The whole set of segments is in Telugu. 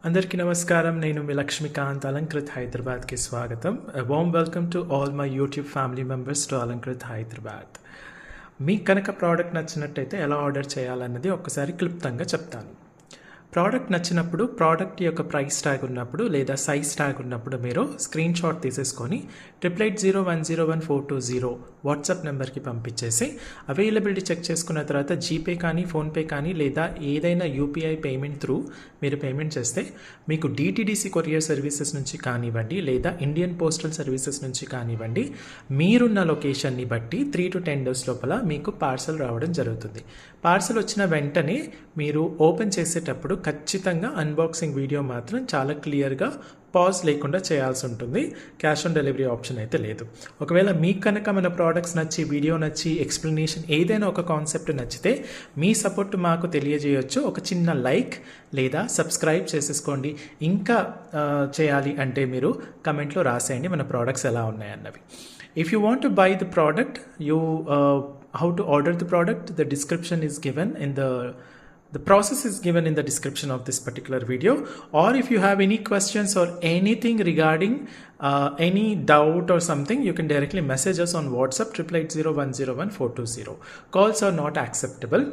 అందరికీ నమస్కారం. నేను మీ లక్ష్మీకాంత్. అలంకృత్ హైదరాబాద్కి స్వాగతం. Warm welcome to all my YouTube family members to Alankrit Hyderabad. మీకు కనుక ప్రోడక్ట్ నచ్చినట్టయితే ఎలా ఆర్డర్ చేయాలన్నది ఒక్కసారి క్లుప్తంగా చెప్తాను. ప్రోడక్ట్ నచ్చినప్పుడు ప్రోడక్ట్ యొక్క ప్రైస్ ట్యాగ్ ఉన్నప్పుడు లేదా సైజ్ ట్యాగ్ ఉన్నప్పుడు మీరు స్క్రీన్ షాట్ తీసేసుకొని 88010140 వాట్సాప్ నెంబర్కి పంపించేసి అవైలబిలిటీ చెక్ చేసుకున్న తర్వాత జీపే కానీ ఫోన్పే కానీ లేదా ఏదైనా యూపీఐ పేమెంట్ త్రూ మీరు పేమెంట్ చేస్తే మీకు డిటిడిసి కొరియర్ సర్వీసెస్ నుంచి కానివ్వండి లేదా ఇండియన్ పోస్టల్ సర్వీసెస్ నుంచి కానివ్వండి మీరున్న లొకేషన్ని బట్టి 3 to 10 days లోపల మీకు పార్సల్ రావడం జరుగుతుంది. పార్సల్ వచ్చిన వెంటనే మీరు ఓపెన్ చేసేటప్పుడు ఖచ్చితంగా అన్బాక్సింగ్ వీడియో మాత్రం చాలా క్లియర్గా పాజ్ లేకుండా చేయాల్సి ఉంటుంది. క్యాష్ ఆన్ డెలివరీ ఆప్షన్ అయితే లేదు. ఒకవేళ మీకు కనుక మన ప్రోడక్ట్స్ నచ్చి వీడియో నచ్చి ఎక్స్ప్లెనేషన్ ఏదైనా ఒక కాన్సెప్ట్ నచ్చితే మీ సపోర్ట్ మాకు తెలియజేయొచ్చు. ఒక చిన్న లైక్ లేదా సబ్స్క్రైబ్ చేసేసుకోండి. ఇంకా చేయాలి అంటే మీరు కమెంట్లో రాసేయండి మన ప్రోడక్ట్స్ ఎలా ఉన్నాయన్నవి. If you want to buy the product, how to order the product, the description is given in the process is given in the description of this particular video. Or if you have any questions or anything regarding any doubt or something, you can directly message us on WhatsApp 88010140. Calls are not acceptable.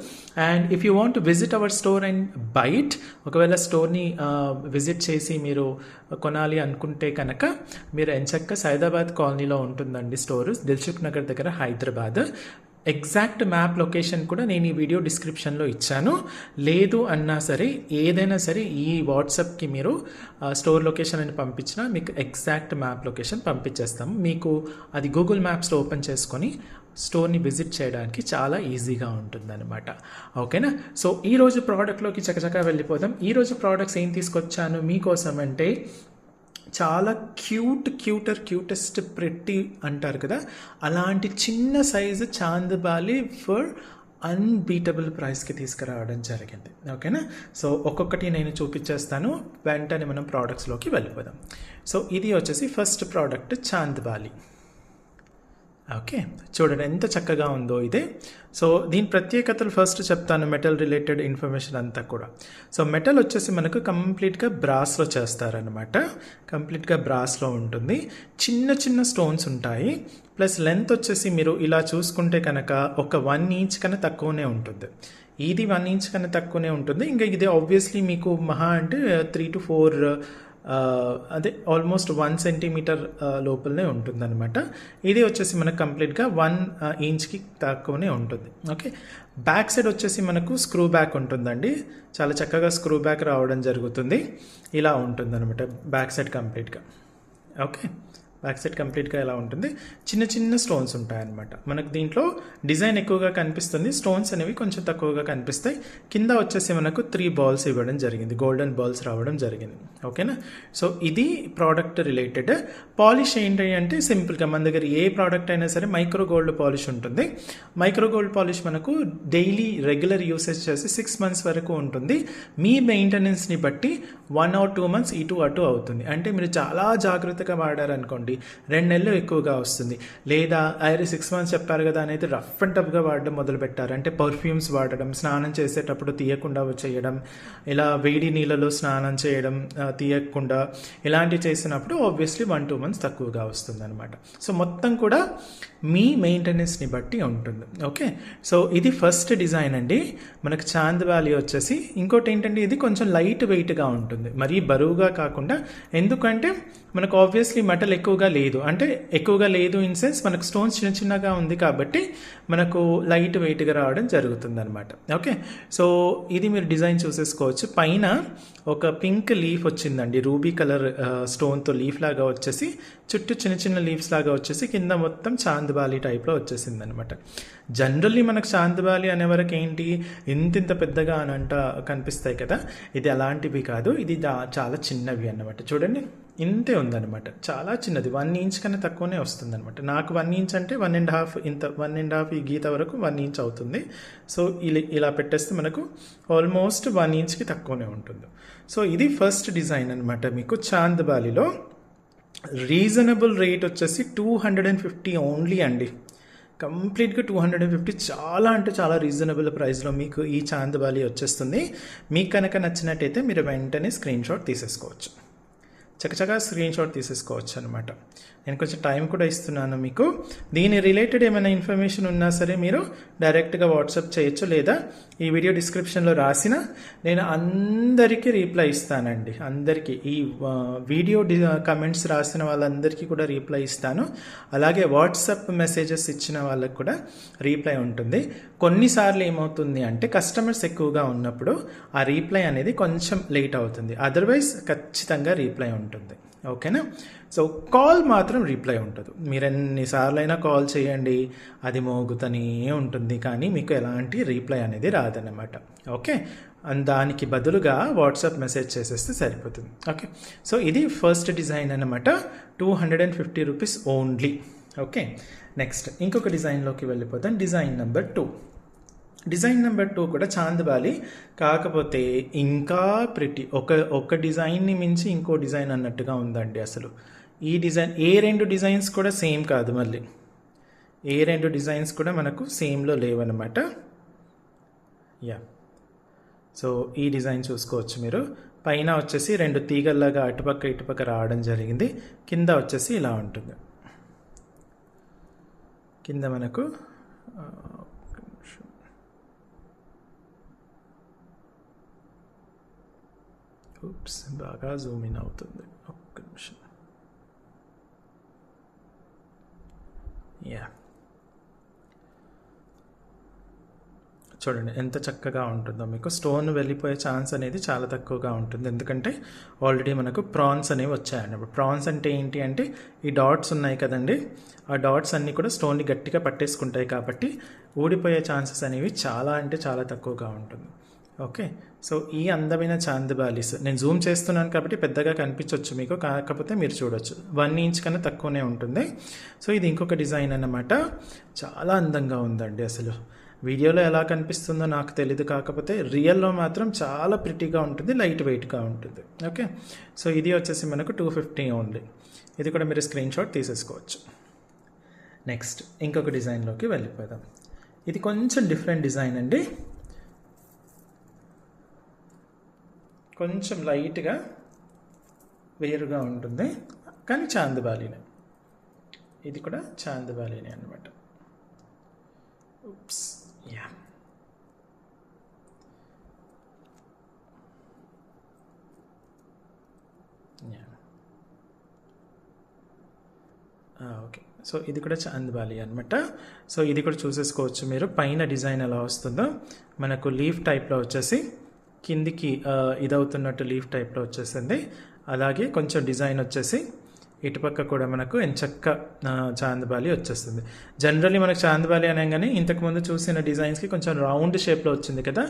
And if you want to visit our store and buy it, ఒకవేళ స్టోర్ని విజిట్ చేసి మీరు కొనాలి అనుకుంటే కనుక మీరు ఎంచక్క సైదాబాద్ కాలనీలో ఉంటుందండి స్టోరు, దిల్సుఖ్ నగర్ దగ్గర, హైదరాబాద్. ఎగ్జాక్ట్ మ్యాప్ లొకేషన్ కూడా నేను ఈ వీడియో డిస్క్రిప్షన్లో ఇచ్చాను. లేదు అన్నా సరే ఏదైనా సరే ఈ వాట్సాప్కి మీరు స్టోర్ లొకేషన్ అని పంపించినా మీకు ఎగ్జాక్ట్ మ్యాప్ లొకేషన్ పంపించేస్తాము. మీకు అది గూగుల్ మ్యాప్స్లో ఓపెన్ చేసుకొని స్టోర్ని విజిట్ చేయడానికి చాలా ఈజీగా ఉంటుందన్నమాట. ఓకేనా? సో ఈరోజు ప్రోడక్ట్లోకి చకచకా వెళ్ళిపోదాం. ఈరోజు ప్రోడక్ట్స్ ఏం తీసుకొచ్చాను మీకోసం అంటే చాలా క్యూటెస్ట్ ప్రెట్టి అంటారు కదా, అలాంటి చిన్న సైజు చాందబాలి ఫర్ అన్బీటబుల్ ప్రైస్కి తీసుకురావడం జరిగింది. ఓకేనా? సో ఒక్కొక్కటి నేను చూపించేస్తాను, వెంటనే మనం ప్రోడక్ట్స్లోకి వెళ్ళిపోదాం. సో ఇది వచ్చేసి ఫస్ట్ ప్రోడక్ట్ చాందబాలి. ఓకే, చూడండి ఎంత చక్కగా ఉందో ఇదే. సో దీని ప్రత్యేకతలు ఫస్ట్ చెప్తాను, మెటల్ రిలేటెడ్ ఇన్ఫర్మేషన్ అంతా కూడా. సో మెటల్ వచ్చేసి మనకు కంప్లీట్గా బ్రాస్లో చేస్తారనమాట. కంప్లీట్గా బ్రాస్లో ఉంటుంది. చిన్న స్టోన్స్ ఉంటాయి. ప్లస్ లెంత్ వచ్చేసి మీరు ఇలా చూసుకుంటే కనుక ఒక 1 inch కన్నా తక్కువనే ఉంటుంది. ఇది 1 inch కన్నా తక్కువనే ఉంటుంది. ఇంకా ఇది ఆబ్వియస్లీ మీకు మహా అంటే 3 to 4 అదే ఆల్మోస్ట్ 1 centimeter లోపలనే ఉంటుందన్నమాట. ఇది వచ్చేసి మనకు కంప్లీట్గా 1 inchకి తక్కువనే ఉంటుంది. ఓకే, బ్యాక్ సైడ్ వచ్చేసి మనకు స్క్రూ బ్యాక్ ఉంటుందండి. చాలా చక్కగా స్క్రూ బ్యాక్ రావడం జరుగుతుంది. ఇలా ఉంటుందన్నమాట బ్యాక్ సైడ్ కంప్లీట్గా. ఓకే, బ్యాక్ సైడ్ కంప్లీట్గా ఇలా ఉంటుంది. చిన్న స్టోన్స్ ఉంటాయన్నమాట. మనకు దీంట్లో డిజైన్ ఎక్కువగా కనిపిస్తుంది, స్టోన్స్ అనేవి కొంచెం తక్కువగా కనిపిస్తాయి. కింద వచ్చేసి మనకు 3 balls ఇవ్వడం జరిగింది, గోల్డెన్ బాల్స్ రావడం జరిగింది. ఓకేనా? సో ఇది ప్రోడక్ట్ రిలేటెడ్. పాలిష్ ఏంటి అంటే సింపుల్గా మన దగ్గర ఏ ప్రోడక్ట్ అయినా సరే మైక్రో గోల్డ్ పాలిష్ ఉంటుంది. మైక్రో గోల్డ్ పాలిష్ మనకు డైలీ రెగ్యులర్ యూసేజ్ చేసి 6 months వరకు ఉంటుంది. మీ మెయింటెనెన్స్ని బట్టి 1 or 2 months ఇటు అటు అవుతుంది. అంటే మీరు చాలా జాగ్రత్తగా వాడారనుకోండి 2 నెలలు ఎక్కువగా వస్తుంది. లేదా 6 months చెప్పారు కదా అనేది రఫ్ అండ్ టఫ్గా వాడడం మొదలు పెట్టారు అంటే పర్ఫ్యూమ్స్ వాడడం, స్నానం చేసేటప్పుడు తీయకుండా చేయడం, ఇలా వేడి నీళ్ళలో స్నానం చేయడం తీయకుండా ఇలాంటివి చేసినప్పుడు ఆబ్వియస్లీ 1-2 months తక్కువగా వస్తుంది అనమాట. సో మొత్తం కూడా మీ మెయింటెనెన్స్ని బట్టి ఉంటుంది. ఓకే, సో ఇది ఫస్ట్ డిజైన్ అండి మనకు చాందబాలి వచ్చేసి. ఇంకోటి ఏంటంటే ఇది కొంచెం లైట్ వెయిట్గా ఉంటుంది, మరీ బరువుగా కాకుండా. ఎందుకంటే మనకు ఆబ్వియస్లీ మెటల్ ఎక్కువగా లేదు, అంటే ఎక్కువగా లేదు ఇన్ సెన్స్ మనకు స్టోన్స్ చిన్నగా ఉంది కాబట్టి మనకు లైట్ వెయిట్గా రావడం జరుగుతుంది అనమాట. ఓకే, సో ఇది మీరు డిజైన్ చూసేసుకోవచ్చు. పైన ఒక పింక్ లీఫ్ వచ్చిందండి, రూబీ కలర్ స్టోన్తో లీఫ్ లాగా వచ్చేసి, చుట్టూ చిన్న లీవ్స్ లాగా వచ్చేసి కింద మొత్తం చాందబాలి టైప్లో వచ్చేసింది అనమాట. జనరల్లీ మనకు చాందబాలి అనే వరకు ఏంటి ఇంత పెద్దగా అని కనిపిస్తాయి కదా, ఇది అలాంటివి కాదు. ఇది చాలా చిన్నవి అన్నమాట. చూడండి ఇంతే ఉందన్నమాట, చాలా చిన్నది. 1 inch కన్నా తక్కువనే వస్తుంది అనమాట. నాకు 1 inch అంటే 1.5 ఇంత 1.5 ఈ గీత వరకు 1 inch అవుతుంది. సో ఇలా పెట్టేస్తే మనకు ఆల్మోస్ట్ 1 inchకి తక్కువనే ఉంటుంది. సో ఇది ఫస్ట్ డిజైన్ అనమాట. మీకు చాందబాలిలో రీజనబుల్ రేట్ వచ్చేసి 250 ఓన్లీ అండి. కంప్లీట్గా 250, చాలా అంటే చాలా రీజనబుల్ ప్రైస్లో మీకు ఈ చాందబాలి వచ్చేస్తుంది. మీకు కనుక నచ్చినట్టయితే మీరు వెంటనే స్క్రీన్ షాట్ తీసేసుకోవచ్చు, చక్కచక్క స్క్రీన్ షాట్ తీసేసుకోవచ్చు అనమాట. నేను కొంచెం టైం కూడా ఇస్తున్నాను మీకు. దీని రిలేటెడ్ ఏమైనా ఇన్ఫర్మేషన్ ఉన్నా సరే మీరు డైరెక్ట్గా వాట్సాప్ చేయొచ్చు, లేదా ఈ వీడియో డిస్క్రిప్షన్లో రాసిన నేను అందరికీ రిప్లై ఇస్తానండి. అందరికీ ఈ వీడియో కమెంట్స్ రాసిన వాళ్ళందరికీ కూడా రిప్లై ఇస్తాను. అలాగే వాట్సాప్ మెసేజెస్ ఇచ్చిన వాళ్ళకి కూడా రీప్లై ఉంటుంది. కొన్నిసార్లు ఏమవుతుంది అంటే కస్టమర్స్ ఎక్కువగా ఉన్నప్పుడు ఆ రీప్లై అనేది కొంచెం లేట్ అవుతుంది, అదర్వైజ్ ఖచ్చితంగా రీప్లై ఉంటుంది. ఓకేనా? సో కాల్ మాత్రం రీప్లై ఉంటుంది. మీరు ఎన్నిసార్లు అయినా కాల్ చేయండి, అది మోగుతూనే ఉంటుంది, కానీ మీకు ఎలాంటి రీప్లై అనేది రాదన్నమాట. ఓకే, దానికి బదులుగా వాట్సాప్ మెసేజ్ చేసేస్తే సరిపోతుంది. ఓకే, సో ఇది ఫస్ట్ డిజైన్ అన్నమాట, 250 రూపీస్ ఓన్లీ. ఓకే, నెక్స్ట్ ఇంకొక డిజైన్లోకి వెళ్ళిపోతాం. Design number 2. డిజైన్ నెంబర్ 2 కూడా చాందబాలి, కాకపోతే ఇంకా ప్రిటీ. ఒక డిజైన్ని మించి ఇంకో డిజైన్ అన్నట్టుగా ఉందండి. అసలు ఈ డిజైన్ ఏ 2 డిజైన్స్ కూడా సేమ్ కాదు, మళ్ళీ ఏ 2 డిజైన్స్ కూడా మనకు సేమ్లో లేవన్నమాట. యా, సో ఈ డిజైన్ చూసుకోవచ్చు మీరు. పైన వచ్చేసి 2 తీగల్లాగా అటుపక్క ఇటుపక్క రావడం జరిగింది. కింద వచ్చేసి ఇలా ఉంటుంది. కింద మనకు బాగా జూమ్ ఇన్ అవుతుంది, ఒక్క నిమిషం. యా, చూడండి ఎంత చక్కగా ఉంటుందో. మీకు స్టోన్ వెళ్ళిపోయే ఛాన్స్ అనేది చాలా తక్కువగా ఉంటుంది, ఎందుకంటే ఆల్రెడీ మనకు ప్రాన్స్ అనేవి వచ్చాయండి. ఇప్పుడు ప్రాన్స్ అంటే ఏంటి అంటే ఈ డాట్స్ ఉన్నాయి కదండి, ఆ డాట్స్ అన్నీ కూడా స్టోన్ని గట్టిగా పట్టేసుకుంటాయి, కాబట్టి ఊడిపోయే ఛాన్సెస్ అనేవి చాలా అంటే చాలా తక్కువగా ఉంటుంది. ఓకే, సో ఈ అందమైన చాందబాలీస్ నేను జూమ్ చేస్తున్నాను కాబట్టి పెద్దగా కనిపించవచ్చు మీకు, కాకపోతే మీరు చూడొచ్చు 1 ఇంచ్ కన్నా తక్కువనే ఉంటుంది. సో ఇది ఇంకొక డిజైన్ అన్నమాట. చాలా అందంగా ఉందండి. అసలు వీడియోలో ఎలా కనిపిస్తుందో నాకు తెలీదు, కాకపోతే రియల్లో మాత్రం చాలా ప్రిటీగా ఉంటుంది, లైట్ వెయిట్గా ఉంటుంది. ఓకే, సో ఇది వచ్చేసి మనకు 250 ఓన్లీ. ఇది కూడా మీరు స్క్రీన్ షాట్ తీసేసుకోవచ్చు. నెక్స్ట్ ఇంకొక డిజైన్లోకి వెళ్ళిపోదాం. ఇది కొంచెం డిఫరెంట్ డిజైన్ అండి, కొంచెం లైట్గా వేరుగా ఉంటుంది, కానీ చాందబాలినే. ఇది కూడా చాందబాలినే అనమాట. యా, ఓకే, సో ఇది కూడా చాందబాలి అనమాట. సో ఇది కూడా చూసేసుకోవచ్చు మీరు. పైన డిజైన్ ఎలా వస్తుందో మనకు లీఫ్ టైప్లో వచ్చేసి కిందికి ఇదవుతున్నట్టు లీఫ్ టైప్లో వచ్చేసింది. అలాగే కొంచెం డిజైన్ వచ్చేసి ఇటుపక్క కూడా మనకు ఎంచక్క చాందబాలి వచ్చేస్తుంది. జనరల్లీ మనకు చాందబాలి అనగానే ఇంతకుముందు చూసిన డిజైన్స్కి కొంచెం రౌండ్ షేప్లో వచ్చింది కదా,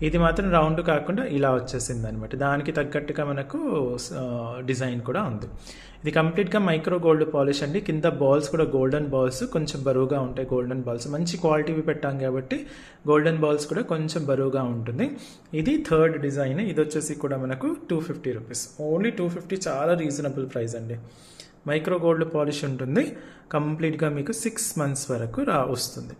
ఇది మాత్రం రౌండ్ కాకుండా ఇలా వచ్చేసింది అనమాట. దానికి తగ్గట్టుగా మనకు డిజైన్ కూడా ఉంది. ఇది కంప్లీట్గా మైక్రో గోల్డ్ పాలిష్ అండి. కింద బాల్స్ కూడా గోల్డెన్ బాల్స్, కొంచెం బరువుగా ఉంటాయి గోల్డెన్ బాల్స్. మంచి క్వాలిటీవి పెట్టాం కాబట్టి గోల్డెన్ బాల్స్ కూడా కొంచెం బరువుగా ఉంటుంది. ఇది థర్డ్ డిజైన్. ఇది వచ్చేసి కూడా మనకు 250 రూపీస్ ఓన్లీ. 250 చాలా రీజనబుల్ ప్రైస్ అండి. మైక్రో గోల్డ్ పాలిష్ ఉంటుంది. కంప్లీట్గా మీకు 6 months వరకు వస్తుంది.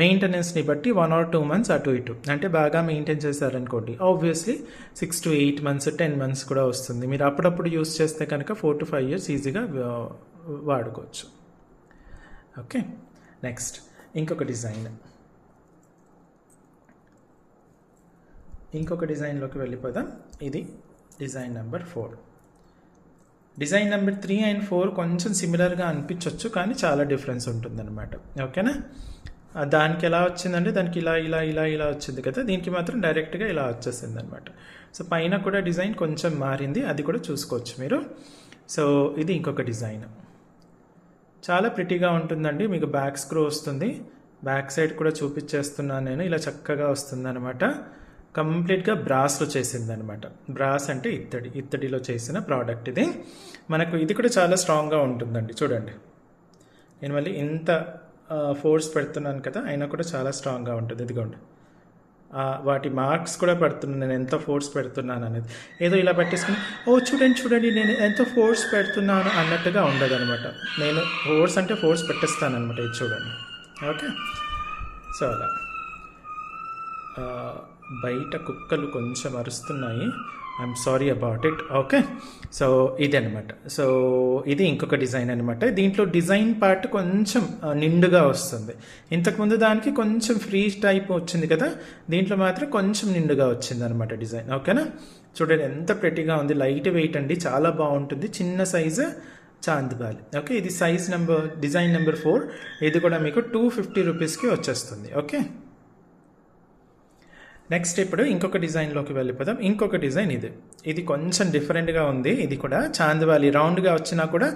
మెయింటెనెన్స్ని బట్టి 1 or 2 months అటు ఇటు, అంటే బాగా మెయింటైన్ చేశారనుకోండి ఆబ్వియస్లీ 6 to 8 months 10 months కూడా వస్తుంది. మీరు అప్పుడప్పుడు యూస్ చేస్తే కనుక 4 to 5 years ఈజీగా వాడుకోవచ్చు. ఓకే, నెక్స్ట్ ఇంకొక డిజైన్లోకి వెళ్ళిపోదాం. ఇది design number 4. Design number 3 and 4 కొంచెం సిమిలర్గా అనిపించవచ్చు, కానీ చాలా డిఫరెన్స్ ఉంటుందన్నమాట. ఓకేనా? దానికి ఎలా వచ్చిందంటే దానికి ఇలా ఇలా ఇలా ఇలా వచ్చింది కదా, దీనికి మాత్రం డైరెక్ట్గా ఇలా వచ్చేసింది అనమాట. సో పైన కూడా డిజైన్ కొంచెం మారింది, అది కూడా చూసుకోవచ్చు మీరు. సో ఇది ఇంకొక డిజైన్, చాలా ప్రిటీగా ఉంటుందండి. మీకు బ్యాక్ స్క్రూ వస్తుంది, బ్యాక్ సైడ్ కూడా చూపించేస్తున్నాను నేను. ఇలా చక్కగా వస్తుంది అనమాట. కంప్లీట్గా బ్రాస్లో చేసింది అనమాట. బ్రాస్ అంటే ఇత్తడిలో చేసిన ప్రోడక్ట్ ఇది. మనకు ఇది కూడా చాలా స్ట్రాంగ్గా ఉంటుందండి. చూడండి, నేను మళ్ళీ ఎంత ఫోర్స్ పెడుతున్నాను కదా, అయినా కూడా చాలా స్ట్రాంగ్గా ఉంటుంది. ఇదిగోండి, వాటి మార్క్స్ కూడా పెడుతున్నాను నేను ఎంత ఫోర్స్ పెడుతున్నాను అనేది. ఏదో ఇలా పెట్టేసుకుని చూడండి నేను ఎంత ఫోర్స్ పెడుతున్నాను అన్నట్టుగా ఉండదు అనమాట. నేను ఫోర్స్ అంటే ఫోర్స్ పెట్టేస్తాను అనమాట. ఇది చూడండి, ఓకే. సో అలా బయట కుక్కలు కొంచెం అరుస్తున్నాయి, I'm sorry about it. Okay. So ఇది అనమాట. సో ఇది ఇంకొక డిజైన్ అనమాట. దీంట్లో డిజైన్ పార్ట్ కొంచెం నిండుగా వస్తుంది. ఇంతకుముందు దానికి కొంచెం ఫ్రీ టైప్ వచ్చింది కదా, దీంట్లో మాత్రం కొంచెం నిండుగా వచ్చింది అనమాట డిజైన్. ఓకేనా. చూడండి ఎంత ప్రెటీగా ఉంది, లైట్ వెయిట్ అండి, చాలా బాగుంటుంది. చిన్న సైజు చాందిబాలి. ఓకే. ఇది సైజ్ నెంబర్, డిజైన్ నెంబర్ 4. ఇది కూడా మీకు 250 రూపీస్కి వచ్చేస్తుంది. ఓకే. నెక్స్ట్ ఇప్పుడు ఇంకొక డిజైన్లోకి వెళ్ళిపోదాం. ఇంకొక డిజైన్ ఇది కొంచెం డిఫరెంట్గా ఉంది. ఇది కూడా చాందిబాలి రౌండ్గా వచ్చినా కూడా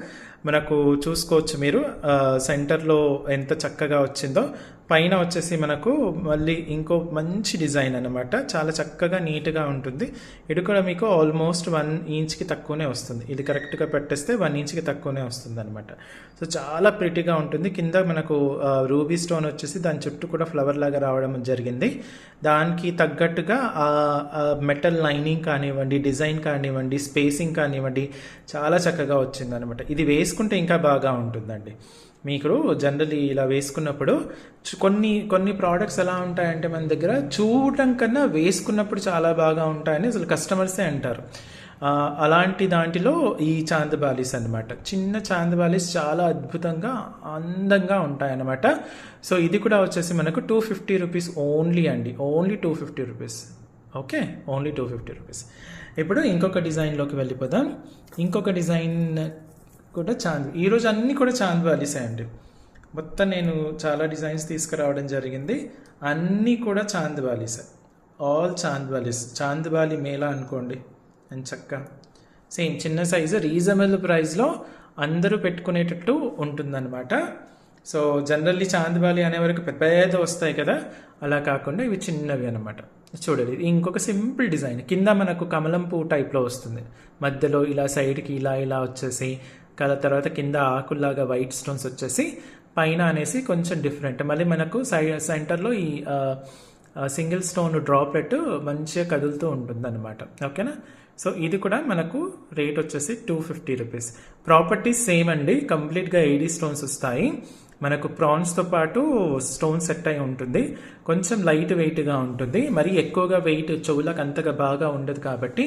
మనకు చూసుకోవచ్చు మీరు సెంటర్లో ఎంత చక్కగా వచ్చిందో. పైన వచ్చేసి మనకు మళ్ళీ ఇంకో మంచి డిజైన్ అనమాట, చాలా చక్కగా నీట్గా ఉంటుంది. ఇది కూడా మీకు ఆల్మోస్ట్ 1 ఇంచ్కి తక్కువనే వస్తుంది. ఇది కరెక్ట్గా పెట్టేస్తే 1 ఇంచ్కి తక్కువనే వస్తుంది అనమాట. సో చాలా ప్రిటీగా ఉంటుంది. కింద మనకు రూబీ స్టోన్ వచ్చేసి దాని చుట్టూ కూడా ఫ్లవర్ లాగా రావడం జరిగింది. దానికి తగ్గట్టుగా మెటల్ లైనింగ్ కానివ్వండి, డిజైన్ కానివ్వండి, స్పేసింగ్ కానివ్వండి, చాలా చక్కగా వచ్చింది అనమాట. ఇది వేసుకుంటే ఇంకా బాగా ఉంటుందండి. మీకు జనరల్లీ ఇలా వేసుకున్నప్పుడు కొన్ని ప్రోడక్ట్స్ ఎలా ఉంటాయంటే మన దగ్గర చూడటం కన్నా వేసుకున్నప్పుడు చాలా బాగా ఉంటాయని అసలు కస్టమర్సే అంటారు. అలాంటి దాంట్లో ఈ చాందబాలీస్ అనమాట. చిన్న చాందబాలీస్ చాలా అద్భుతంగా అందంగా ఉంటాయన్నమాట. సో ఇది కూడా వచ్చేసి మనకు 250 రూపీస్ ఓన్లీ అండి, only 250 rupees. Okay, only 250 rupees. ఇప్పుడు ఇంకొక డిజైన్లోకి వెళ్ళిపోదాం. ఇంకొక డిజైన్ కూడా ఈరోజు అన్నీ కూడా చాందబాలీసే అండి. మొత్తం నేను చాలా డిజైన్స్ తీసుకురావడం జరిగింది, అన్నీ కూడా చాందబాలీసే, ఆల్ చాందబాలీస్. చాందబాలి మేళా అనుకోండి. అండ్ చక్క సేమ్ చిన్న సైజు రీజనబుల్ ప్రైస్లో అందరూ పెట్టుకునేటట్టు ఉంటుందన్నమాట. సో జనరల్లీ చాందబాలి అనే వరకు పెద్ద పెద్ద వస్తాయి కదా, అలా కాకుండా ఇవి చిన్నవి అనమాట. చూడండి, ఇంకొక సింపుల్ డిజైన్. కింద మనకు కమలం పువ్వు టైప్లో వస్తుంది, మధ్యలో ఇలా సైడ్కి ఇలా వచ్చేసి తర్వాత కింద ఆకుల్లాగా వైట్ స్టోన్స్ వచ్చేసి పైన అనేసి కొంచెం డిఫరెంట్. మళ్ళీ మనకు సెంటర్లో ఈ సింగిల్ స్టోన్ డ్రాప్లెట్ మంచిగా కదులుతూ ఉంటుంది అనమాట. ఓకేనా. సో ఇది కూడా మనకు రేట్ వచ్చేసి 250 రూపీస్. ప్రాపర్టీస్ సేమ్ అండి, కంప్లీట్గా 80 స్టోన్స్ వస్తాయి. మనకు ప్రాన్స్తో పాటు స్టోన్ సెట్ అయి ఉంటుంది. కొంచెం లైట్ వెయిట్గా ఉంటుంది, మరీ ఎక్కువగా వెయిట్ చెవులకు అంతగా బాగా ఉండదు కాబట్టి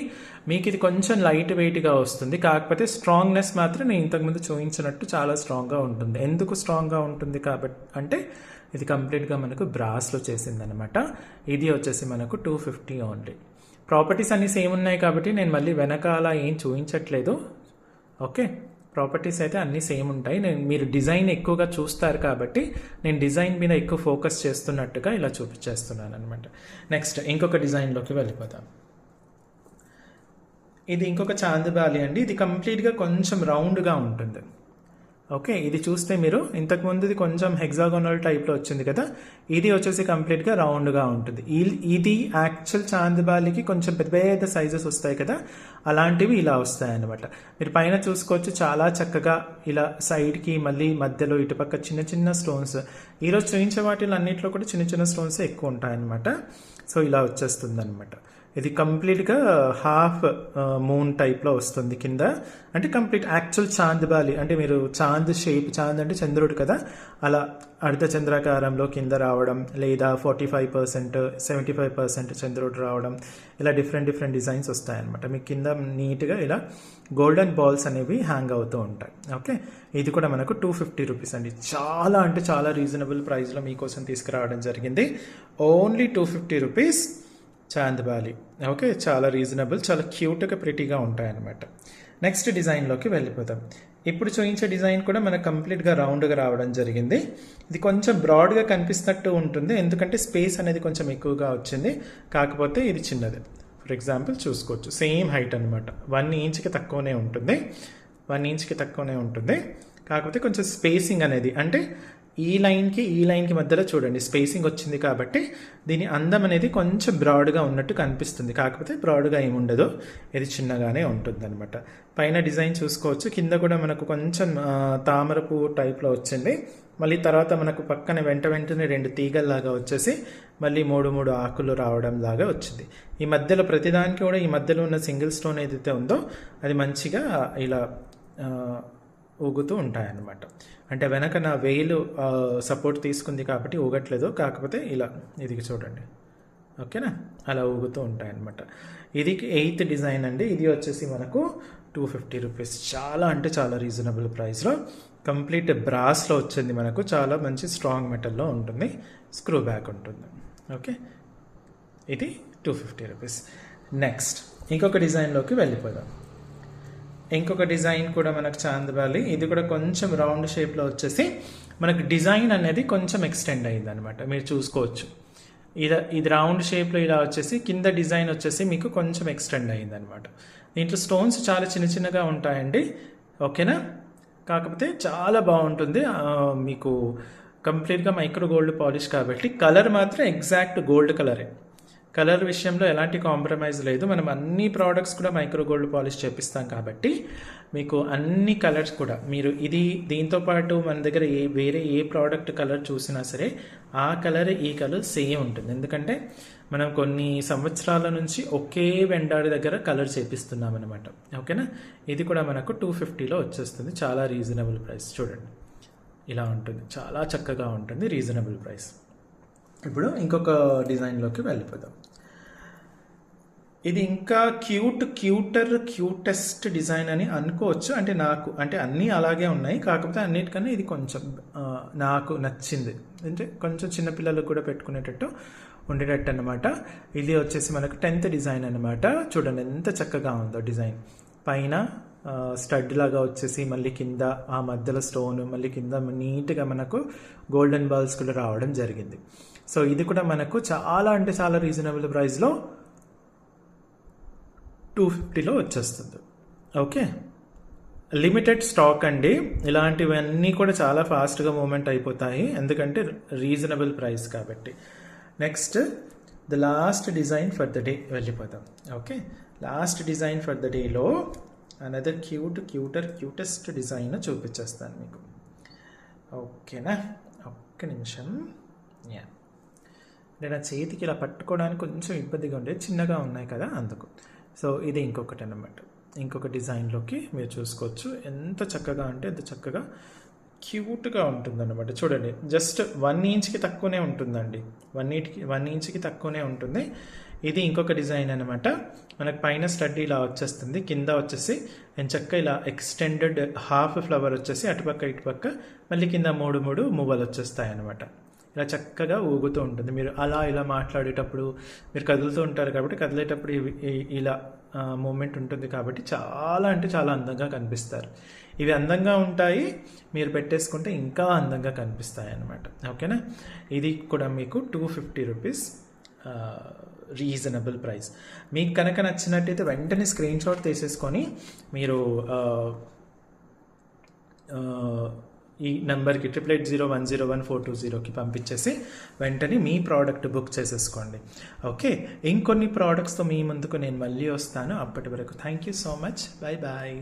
మీకు ఇది కొంచెం లైట్ వెయిట్గా వస్తుంది. కాకపోతే స్ట్రాంగ్నెస్ మాత్రం నేను ఇంతకుముందు చూపించినట్టు చాలా స్ట్రాంగ్గా ఉంటుంది. ఎందుకు స్ట్రాంగ్గా ఉంటుంది కాబట్టి అంటే ఇది కంప్లీట్గా మనకు బ్రాస్లో చేసిందనమాట. ఇది వచ్చేసి మనకు 250 ఓన్లీ. ప్రాపర్టీస్ అన్నీ సేమ్ ఉన్నాయి కాబట్టి నేను మళ్ళీ వెనకాల ఏం చూపించట్లేదు. ఓకే, ప్రాపర్టీస్ అయితే అన్నీ సేమ్ ఉంటాయి. మీరు డిజైన్ ఎక్కువగా చూస్తారు కాబట్టి నేను డిజైన్ మీద ఎక్కువ ఫోకస్ చేస్తున్నట్టుగా ఇలా చూపించేస్తున్నాను అనమాట. నెక్స్ట్ ఇంకొక డిజైన్లోకి వెళ్ళిపోతాం. ఇది ఇంకొక చాందబాలి అండి. ఇది కంప్లీట్గా కొంచెం రౌండ్గా ఉంటుంది. ఓకే, ఇది చూస్తే మీరు ఇంతకుముందుది కొంచెం హెగ్జాగోనల్ టైప్లో వచ్చింది కదా, ఇది వచ్చేసి కంప్లీట్గా రౌండ్గా ఉంటుంది. ఇది యాక్చువల్ చాందబాలికి కొంచెం పెద్ద పెద్ద సైజెస్ వస్తాయి కదా, అలాంటివి ఇలా వస్తాయి అన్నమాట. మీరు పైన చూసుకోవచ్చు, చాలా చక్కగా ఇలా సైడ్కి మళ్ళీ మధ్యలో ఇటుపక్క చిన్న చిన్న స్టోన్స్. ఈరోజు చూపించే వాటిలో అన్నింటిలో కూడా చిన్న చిన్న స్టోన్స్ ఎక్కువ ఉంటాయన్నమాట. సో ఇలా వచ్చేస్తుంది అనమాట. ఇది కంప్లీట్గా హాఫ్ మూన్ టైప్లో వస్తుంది కింద. అంటే కంప్లీట్ యాక్చువల్ చాందబాలి అంటే మీరు చాంద్ షేప్, చాంద్ అంటే చంద్రుడు కదా, అలా అర్ధచంద్రాకారంలో కింద రావడం, లేదా 45%, 75% చంద్రుడు రావడం, ఇలా డిఫరెంట్ డిజైన్స్ వస్తాయన్నమాట. మీకు కింద నీట్గా ఇలా గోల్డెన్ బాల్స్ అనేవి హ్యాంగ్ అవుతూ ఉంటాయి. ఓకే, ఇది కూడా మనకు 250 రూపీస్ అండి. చాలా అంటే చాలా రీజనబుల్ ప్రైస్లో మీకోసం తీసుకురావడం జరిగింది. Only 250 rupees chandbali. ఓకే, చాలా రీజనబుల్, చాలా క్యూట్గా ప్రిటీగా ఉంటాయన్నమాట. నెక్స్ట్ డిజైన్లోకి వెళ్ళిపోతాం. ఇప్పుడు చూపించే డిజైన్ కూడా మనకు కంప్లీట్గా రౌండ్గా రావడం జరిగింది. ఇది కొంచెం బ్రాడ్గా కనిపిస్తున్నట్టు ఉంటుంది, ఎందుకంటే స్పేస్ అనేది కొంచెం ఎక్కువగా వచ్చింది. కాకపోతే ఇది చిన్నది. ఫర్ ఎగ్జాంపుల్ చూసుకోవచ్చు, సేమ్ హైట్ అనమాట, 1 ఇంచ్కి తక్కువనే ఉంటుంది. 1 ఇంచ్కి తక్కువనే ఉంటుంది. కాకపోతే కొంచెం స్పేసింగ్ అనేది అంటే ఈ లైన్కి మధ్యలో చూడండి స్పేసింగ్ వచ్చింది కాబట్టి దీని అందం అనేది కొంచెం బ్రాడ్గా ఉన్నట్టు కనిపిస్తుంది. కాకపోతే బ్రాడ్గా ఏముండదు, ఇది చిన్నగానే ఉంటుంది అనమాట. పైన డిజైన్ చూసుకోవచ్చు, కింద కూడా మనకు కొంచెం తామర పువ్వు టైప్లో వచ్చింది. మళ్ళీ తర్వాత మనకు పక్కన వెంటనే 2 తీగల్లాగా వచ్చేసి మళ్ళీ 3 ఆకులు రావడం లాగా వచ్చింది. ఈ మధ్యలో ప్రతిదానికి కూడా ఈ మధ్యలో ఉన్న సింగిల్ స్టోన్ ఏదైతే ఉందో అది మంచిగా ఇలా ఊగుతూ ఉంటాయన్నమాట. అంటే వెనక నా వేలు సపోర్ట్ తీసుకుంది కాబట్టి ఊగట్లేదు, కాకపోతే ఇలా ఇది చూడండి, ఓకేనా, అలా ఊగుతూ ఉంటాయన్నమాట. ఇది 8th డిజైన్ అండి. ఇది వచ్చేసి మనకు 250 రూపీస్. చాలా అంటే చాలా రీజనబుల్ ప్రైస్లో కంప్లీట్ బ్రాస్లో వచ్చింది మనకు. చాలా మంచి స్ట్రాంగ్ మెటల్లో ఉంటుంది, స్క్రూ బ్యాక్ ఉంటుంది. ఓకే, ఇది 250 రూపీస్. నెక్స్ట్ ఇంకొక డిజైన్లోకి వెళ్ళిపోదాం. ఇంకొక డిజైన్ కూడా మనకు చాందబాలి. ఇది కూడా కొంచెం రౌండ్ షేప్లో వచ్చేసి మనకు డిజైన్ అనేది కొంచెం ఎక్స్టెండ్ అయ్యింది అనమాట. మీరు చూసుకోవచ్చు, ఇది రౌండ్ షేప్లో ఇలా వచ్చేసి కింద డిజైన్ వచ్చేసి మీకు కొంచెం ఎక్స్టెండ్ అయ్యింది అనమాట. దీంట్లో స్టోన్స్ చాలా చిన్న చిన్నగా ఉంటాయండి, ఓకేనా. కాకపోతే చాలా బాగుంటుంది. మీకు కంప్లీట్గా మైక్రో గోల్డ్ పాలిష్ కాబట్టి కలర్ మాత్రం ఎగ్జాక్ట్ గోల్డ్ కలరే. కలర్ విషయంలో ఎలాంటి కాంప్రమైజ్ లేదు. మనం అన్ని ప్రోడక్ట్స్ కూడా మైక్రో గోల్డ్ పాలిష్ చేపిస్తాం కాబట్టి మీకు అన్ని కలర్స్ కూడా మీరు దీంతో పాటు మన దగ్గర వేరే ఏ ప్రోడక్ట్ కలర్ చూసినా సరే ఆ కలర్ ఈ కలర్ సేమ్ ఉంటుంది. ఎందుకంటే మనం కొన్ని సంవత్సరాల నుంచి ఒకే వెండాడి దగ్గర కలర్ చేపిస్తున్నాం అనమాట, ఓకేనా. ఇది కూడా మనకు 250లో వచ్చేస్తుంది. చాలా రీజనబుల్ ప్రైస్. చూడండి, ఇలా ఉంటుంది, చాలా చక్కగా ఉంటుంది, రీజనబుల్ ప్రైస్. ఇప్పుడు ఇంకొక డిజైన్లోకి వెళ్ళిపోదాం. ఇది ఇంకా క్యూటెస్ట్ డిజైన్ అని అనుకోవచ్చు. అంటే అన్నీ అలాగే ఉన్నాయి, కాకపోతే అన్నిటికన్నా ఇది కొంచెం నాకు నచ్చింది. అంటే కొంచెం చిన్నపిల్లలకు కూడా పెట్టుకునేటట్టు ఉండేటట్టు అనమాట. ఇది వచ్చేసి మనకు 10th డిజైన్ అనమాట. చూడండి ఎంత చక్కగా ఉందో డిజైన్. పైన స్టడ్ లాగా వచ్చేసి మళ్ళీ కింద ఆ మధ్యలో స్టోన్, మళ్ళీ కింద నీట్గా మనకు గోల్డెన్ బాల్స్ కూడా రావడం జరిగింది. సో ఇది కూడా మనకు చాలా అంటే చాలా రీజనబుల్ ప్రైస్లో 250లో వచ్చేస్తుంది. ఓకే, లిమిటెడ్ స్టాక్ అండి. ఇలాంటివన్నీ కూడా చాలా ఫాస్ట్గా మూమెంట్ అయిపోతాయి, ఎందుకంటే రీజనబుల్ ప్రైస్ కాబట్టి. Next the last design for the day వెళ్ళిపోతాం. Okay, last design for the డేలో అనదర్ క్యూటెస్ట్ డిజైన్ చూపించేస్తాను మీకు, ఓకేనా. ఒక్క నిమిషం. నేను ఆ చేతికి ఇలా పట్టుకోవడానికి కొంచెం ఇబ్బందిగా ఉండేది, చిన్నగా ఉన్నాయి కదా అందుకు. సో ఇది ఇంకొకటి అన్నమాట. ఇంకొక డిజైన్లోకి మీరు చూసుకోవచ్చు. ఎంత చక్కగా అంటే ఎంత చక్కగా క్యూట్గా ఉంటుందన్నమాట. చూడండి, జస్ట్ 1 ఇంచ్కి తక్కువనే ఉంటుందండి, 1 ఇంచ్కి తక్కువనే ఉంటుంది. ఇది ఇంకొక డిజైన్ అనమాట. మనకు పైన స్టడ్ ఇలా వచ్చేస్తుంది, కింద వచ్చేసి ఎంచక్క ఇలా ఎక్స్టెండెడ్ హాఫ్ ఫ్లవర్ వచ్చేసి అటుపక్క ఇటుపక్క మళ్ళీ కింద 3 మువ్వలు వచ్చేస్తాయి అనమాట. ఇలా చక్కగా ఊగుతూ ఉంటుంది. మీరు ఇలా మాట్లాడేటప్పుడు మీరు కదులుతూ ఉంటారు కాబట్టి కదిలేటప్పుడు ఇలా మూమెంట్ ఉంటుంది కాబట్టి చాలా అంటే చాలా అందంగా కనిపిస్తారు. ఇవి అందంగా ఉంటాయి, మీరు పెట్టేసుకుంటే ఇంకా అందంగా కనిపిస్తాయి అన్నమాట, ఓకేనా. ఇది కూడా మీకు 250 రూపీస్ రీజనబుల్ ప్రైస్. మీకు కనుక నచ్చినట్టయితే వెంటనే స్క్రీన్ షాట్ తీసేసుకొని మీరు ఈ నెంబర్కి 8801010420కి పంపించేసి వెంటనే మీ ప్రోడక్ట్ బుక్ చేసేసుకోండి. ఓకే, ఇంకొన్ని ప్రోడక్ట్స్తో మీ ముందుకు నేను మళ్ళీ వస్తాను. అప్పటి వరకు thank you so much. Bye bye.